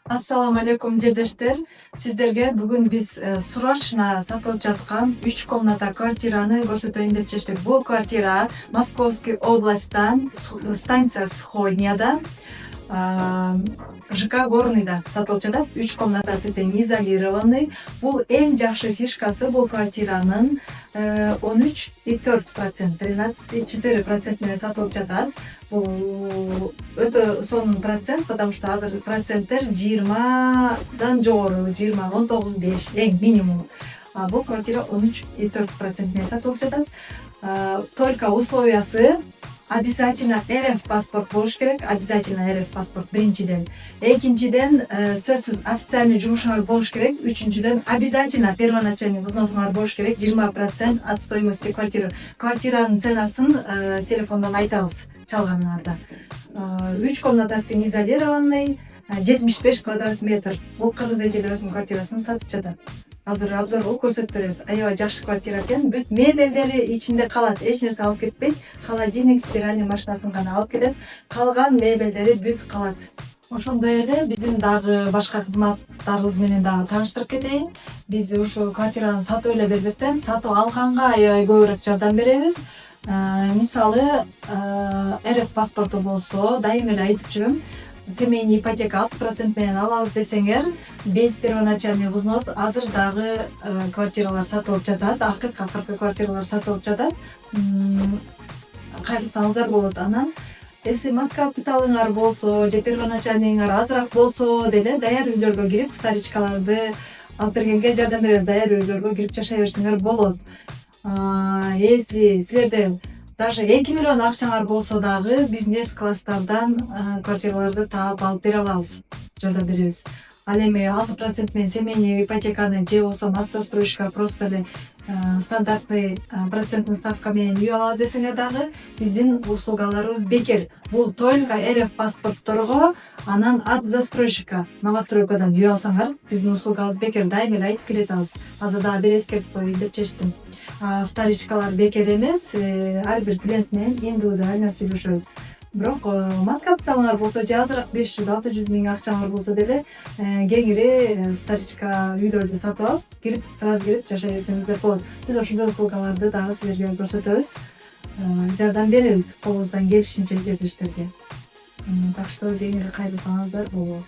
Ассаламу алейкум жерлештер. Сиздерге бүгүн биз срочно сатылып жаткан 3 комната квартираны көрсөтөйүн деп чечтик. Бул квартира Московский областтан станция Сходняда, ЖК Горныйда сатылып жатат. 3 комнатасы тең изолированный. Бул эң жакшы фишкасы бул квартиранын 13,4%, 13,4% менен сатылып жатат. Бул өтө сонун процент, потому что азыр проценттер 20дан жогору, 20, 19,5 эң минимум. Бул квартира 13,4% менен сатылып жатат. Только условиясы обязательно РФ паспорт болуш керек. Обязательно РФ паспорт биринчиден. Экинчиден сөзсүз официальный жумушуңар болуш керек. Үчүнчүдөн обязательно первоначальный взносуңар болуш керек. 20% от стоимости квартиры. Квартиранын ценасын телефондон айтабыз чалганыңарда. 3 комнатасы изолированный, 75 квадрат метр. Бул кыргыз эжелерибиздин квартирасын сатып жатат. Азыр обзорго көрсөтүп беребиз. Аябай жакшы квартира экен. Бүт мебелдери ичинде калат. Эч нерсе алып кетпейт. Холодильник, стиральный машинасын гана алып кетет. Калган мебелдери бүт калат. Ошондой эле биздин дагы башка кызматтарыбыз менен дагы тааныштырып кетейин. Биз ушул квартираны сатып эле бербестен, сатып алганга аябай көбүрөөк жардам беребиз. Мисалы, РФ паспорту болсо, дайыма эле айтып жүрөм. Семейный ипотека 6% менен алабыз десеңер, без первоначальный взнос азыр дагы квартиралар сатылып жатат. Акыркы квартиралар сатылып жатат. Кайрылсаңыздар болот. Анан если мат капиталыңар болсо, же первоначальныйыңар азыраак болсо деле даяр үйлөргө кирип, вторичкаларды алып бергенге жардам беребиз. Даяр үйлөргө кирип жашай берсеңер болот. Если силерде даже 2 миллион акчаңар болсо дагы бизнес класстардан квартираларды таап алып бере алабыз, жардам беребиз. Ал эми 6% менен семейный ипотеканы же болсо Матсастройка просто эле стандартный процентный ставка менен үй алабыз десеңер дагы биздин услугаларыбыз бекер. Бул только РФ паспортторго, анан от застройщика новостройкадан үй алсаңар, биздин услугабыз бекер. Дайыма эле айтып келатабыз. Азыр дагы бир эскертип коеюн деп чечтим. Вторичкалар бекер эмес, ар бир клиент менен индивидуально сүйлөшөбүз. Бирок мат капиталыңар болсо, же азыраак 500-600 миң акчаңар болсо деле кеңири вторичка үйлөрдү сатып алып, сразу кирип жашай берсеңиздер болот. Биз ошондой услугаларды дагы силерге көрсөтөбүз, жардам беребиз колубуздан келишинче жерлештерге. Так что кайрылсаңыздар болот.